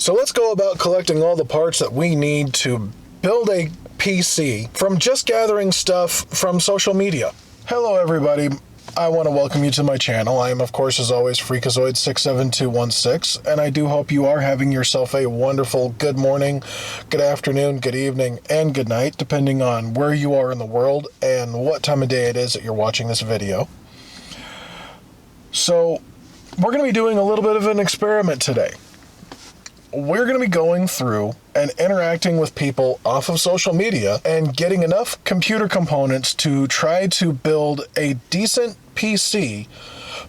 So let's go about collecting all the parts that we need to build a PC from just gathering stuff from social media. Hello everybody, I want to welcome you to my channel. I am of course as always Freakazoid 67216, and I do hope you are having yourself a wonderful good morning, good afternoon, good evening, and good night, depending on where you are in the world and what time of day it is that you're watching this video. So we're going to be doing a little bit of an experiment today. We're going to be going through and interacting with people off of social media and getting enough computer components to try to build a decent PC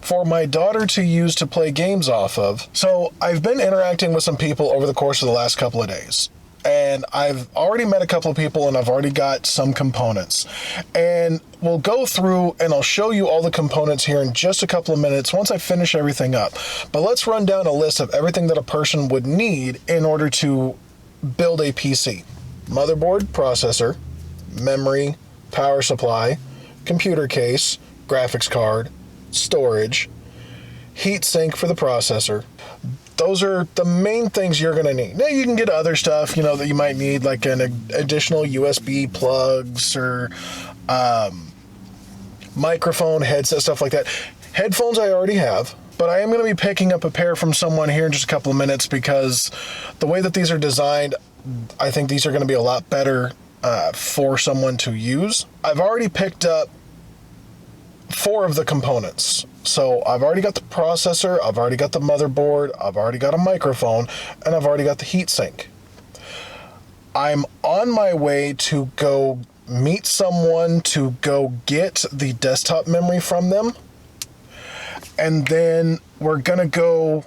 for my daughter to use to play games off of. So I've been interacting with some people over the course of the last couple of days, and I've already met a couple of people and I've already got some components, and we'll go through and I'll show you all the components here in just a couple of minutes once I finish everything up. But let's run down a list of everything that a person would need in order to build a PC. Motherboard, processor, memory, power supply, computer case, graphics card, storage, heatsink for the processor. Those are the main things you're going to need. Now you can get other stuff, that you might need, like an additional USB plugs or microphone, headset, stuff like that. Headphones I already have, but I am going to be picking up a pair from someone here in just a couple of minutes because the way that these are designed, I think these are going to be a lot better for someone to use. I've already picked up 4 of the components. So I've already got the processor, I've already got the motherboard, I've already got a microphone, and I've already got the heatsink. I'm on my way to go meet someone to go get the desktop memory from them. And then we're gonna go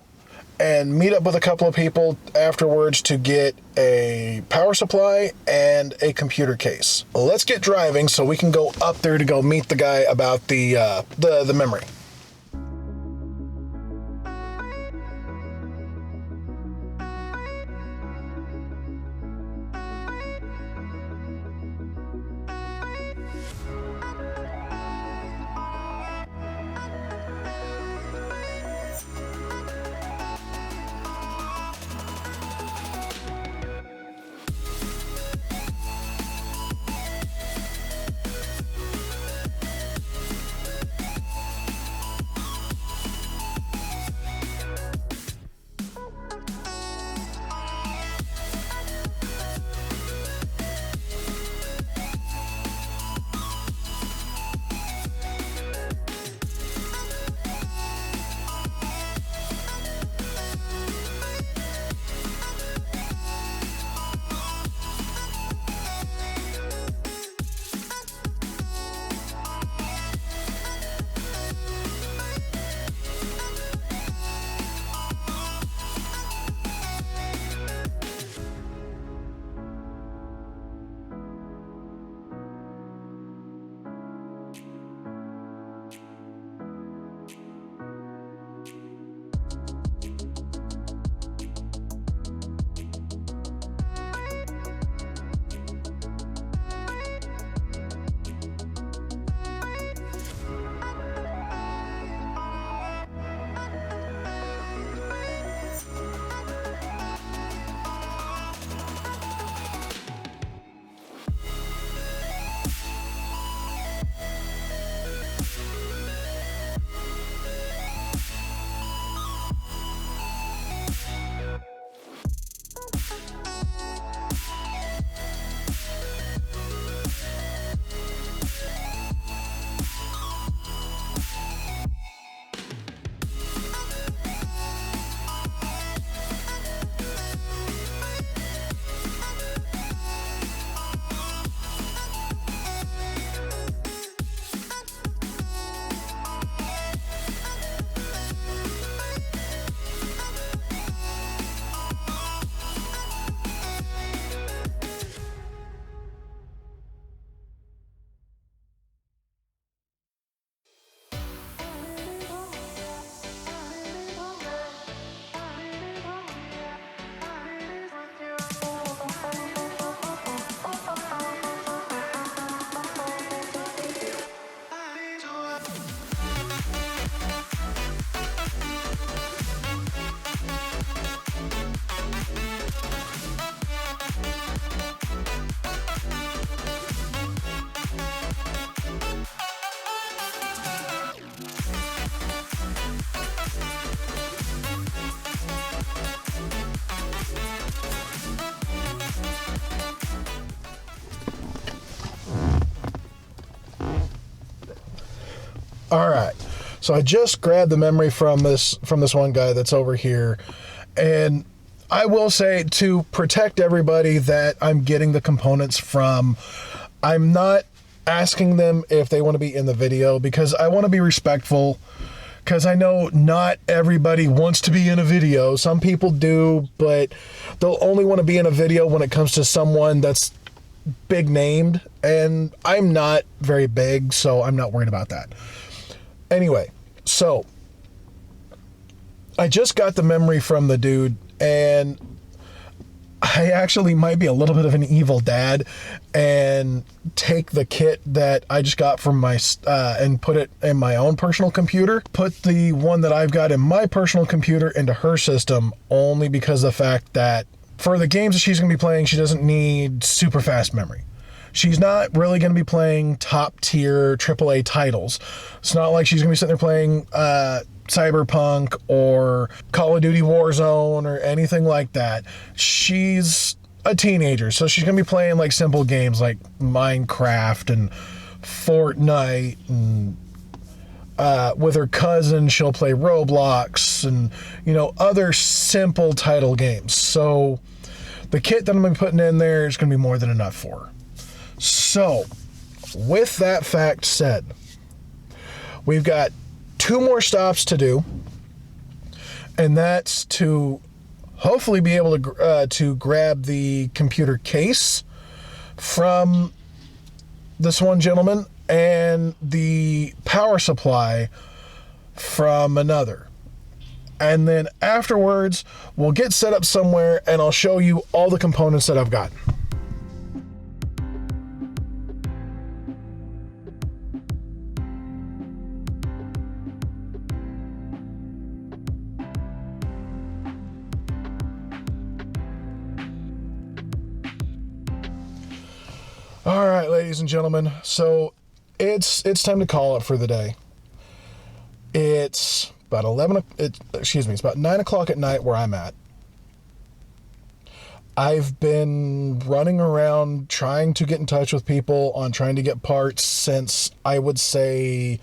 and meet up with a couple of people afterwards to get a power supply and a computer case. Let's get driving so we can go up there to go meet the guy about the memory. All right. So I just grabbed the memory from this one guy that's over here, and I will say, to protect everybody that I'm getting the components from, I'm not asking them if they want to be in the video, because I want to be respectful, because I know not everybody wants to be in a video. Some people do, but they'll only want to be in a video when it comes to someone that's big named, and I'm not very big, so I'm not worried about that. Anyway, so I just got the memory from the dude, and I actually might be a little bit of an evil dad and take the kit that I just got from my and put it in my own personal computer, put the one that I've got in my personal computer into her system, only because of the fact that for the games that she's going to be playing, she doesn't need super fast memory. She's not really going to be playing top tier AAA titles. It's not like she's going to be sitting there playing Cyberpunk or Call of Duty Warzone or anything like that. She's a teenager, so she's going to be playing like simple games like Minecraft and Fortnite, and with her cousin she'll play Roblox and, you know, other simple title games. So the kit that I'm going to be putting in there is going to be more than enough for her. So, with that fact said, we've got 2 more stops to do, and that's to hopefully be able to grab the computer case from this one gentleman and the power supply from another. And then afterwards, we'll get set up somewhere, and I'll show you all the components that I've got. All right, ladies and gentlemen, so it's time to call it for the day. It's about it's about 9 o'clock at night where I'm at. I've been running around trying to get in touch with people on trying to get parts since, I would say,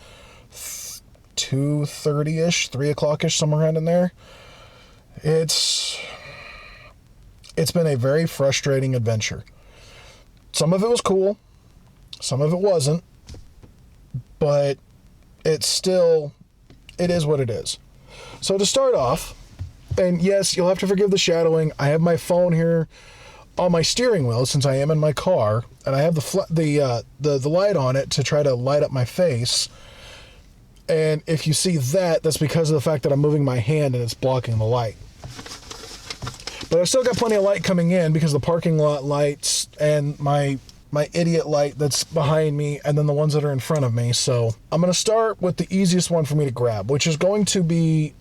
2:30ish, 3 o'clock-ish, somewhere around in there. It's been a very frustrating adventure. Some of it was cool, some of it wasn't, but it is what it is. So to start off, and yes, you'll have to forgive the shadowing, I have my phone here on my steering wheel since I am in my car, and I have the light on it to try to light up my face. And if you see that, that's because of the fact that I'm moving my hand and it's blocking the light. But I've still got plenty of light coming in because the parking lot lights and my idiot light that's behind me, and then the ones that are in front of me. So I'm going to start with the easiest one for me to grab, which is going to be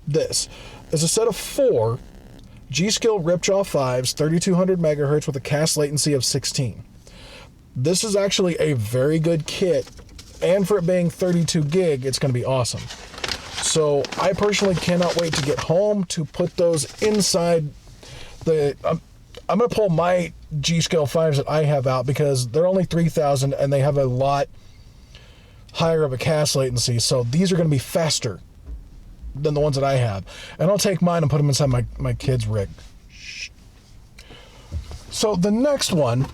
this. It's a set of 4 G-Skill Ripjaw 5s, 3200 megahertz with a cast latency of 16. This is actually a very good kit, and for it being 32 gig, it's going to be awesome. So I personally cannot wait to get home to put those inside I'm going to pull my G-Skill 5s that I have out because they're only 3,000 and they have a lot higher of a cast latency. So these are going to be faster than the ones that I have. And I'll take mine and put them inside my kid's rig. So the next one,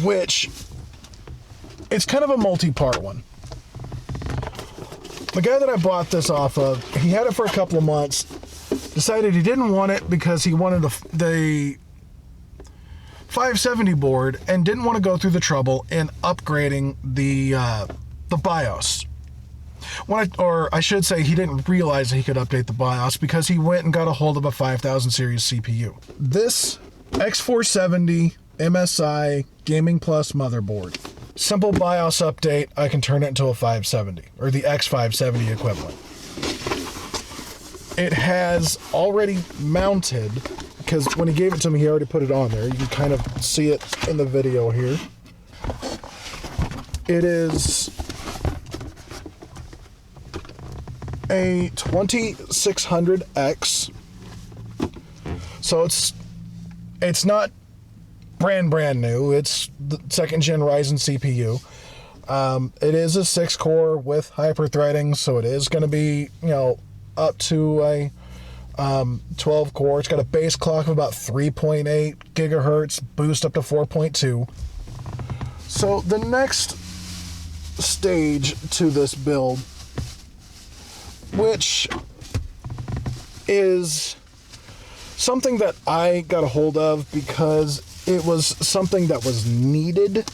which it's kind of a multi-part one. The guy that I bought this off of, he had it for a couple of months, decided he didn't want it because he wanted the 570 board and didn't want to go through the trouble in upgrading the BIOS. Or I should say, he didn't realize that he could update the BIOS because he went and got a hold of a 5000 series CPU. This X470 MSI Gaming Plus motherboard. Simple BIOS update, I can turn it into a 570, or the X570 equivalent. It has already mounted, because when he gave it to me, he already put it on there. You can kind of see it in the video here. It is a 2600X. So it's not brand new. It's the 2nd gen Ryzen CPU. It is a 6-core with hyper-threading, so it is going to be, up to a 12-core. It's got a base clock of about 3.8 gigahertz, boost up to 4.2. So the next stage to this build, which is something that I got a hold of because it was something that was needed.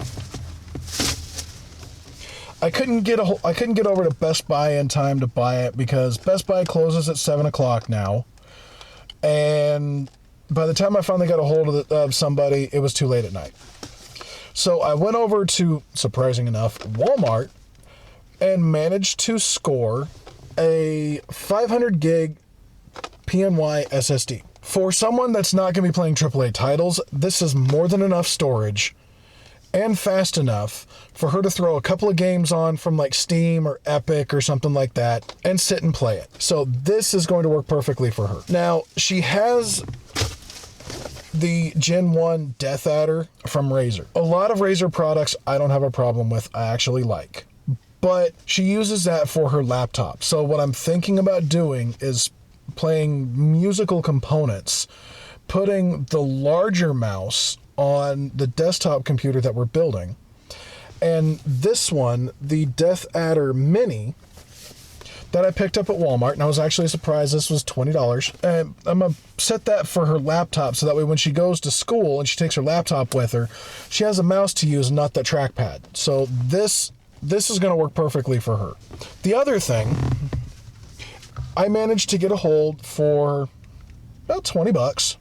I couldn't get over to Best Buy in time to buy it because Best Buy closes at 7 o'clock now. And by the time I finally got a hold of somebody, it was too late at night. So I went over to, surprising enough, Walmart and managed to score a 500 gig PNY SSD. For someone that's not going to be playing AAA titles, this is more than enough storage and fast enough for her to throw a couple of games on from like Steam or Epic or something like that and sit and play it. So this is going to work perfectly for her. Now, she has the Gen 1 Death Adder from Razer. A lot of Razer products I don't have a problem with, I actually like. But she uses that for her laptop. So what I'm thinking about doing is playing musical components, putting the larger mouse on the desktop computer that we're building. And this one, the Death Adder Mini, that I picked up at Walmart, and I was actually surprised this was $20. And I'm going to set that for her laptop so that way when she goes to school and she takes her laptop with her, she has a mouse to use and not that trackpad. So this is going to work perfectly for her. The other thing, I managed to get a hold for about $20,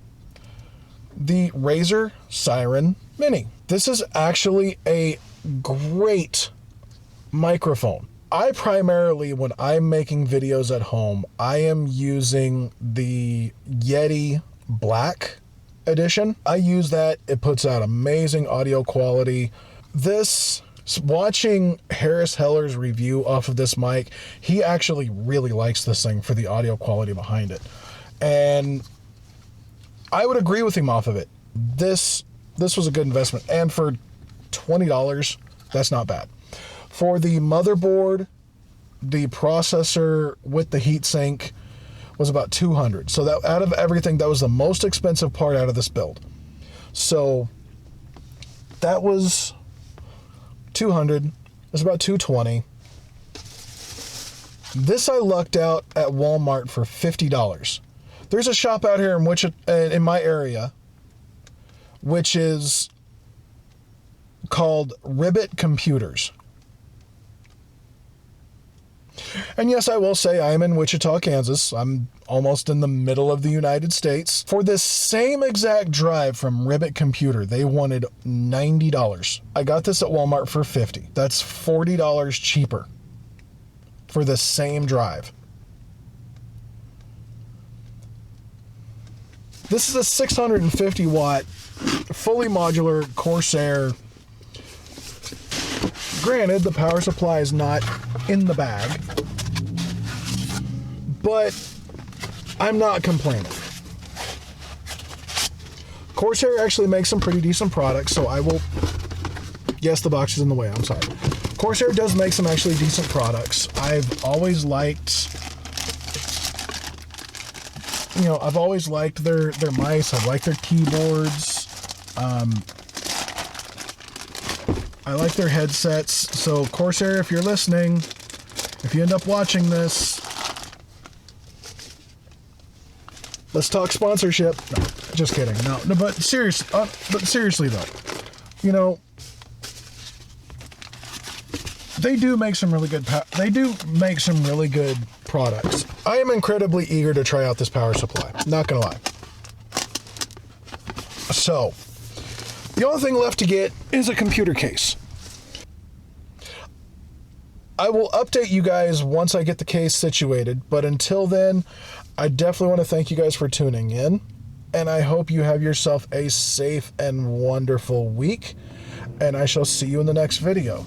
the Razer Siren Mini. This is actually a great microphone. I primarily, when I'm making videos at home, I am using the Yeti Black Edition. I use that. It puts out amazing audio quality. Watching Harris Heller's review off of this mic, he actually really likes this thing for the audio quality behind it. And I would agree with him off of it. This was a good investment. And for $20, that's not bad. For the motherboard, the processor with the heatsink was about $200. So that out of everything, that was the most expensive part out of this build. So that was $200. It's about $220. This I lucked out at Walmart for $50. There's a shop out here in my area, which is called Ribbit Computers. And yes, I will say I am in Wichita, Kansas. I'm almost in the middle of the United States. For this same exact drive from Ribbit Computer, they wanted $90. I got this at Walmart for $50. That's $40 cheaper for the same drive. This is a 650 watt, fully modular Corsair. Granted, the power supply is not in the bag, but I'm not complaining. Corsair actually makes some pretty decent products, so I will... Yes, the box is in the way, I'm sorry. Corsair does make some actually decent products. I've always liked their mice. I like their keyboards. I like their headsets. So Corsair, if you're listening, if you end up watching this, let's talk sponsorship. No, just kidding. No, but seriously though, they do make some really good products. I am incredibly eager to try out this power supply. Not gonna lie. So, the only thing left to get is a computer case. I will update you guys once I get the case situated, but until then, I definitely want to thank you guys for tuning in, and I hope you have yourself a safe and wonderful week, and I shall see you in the next video.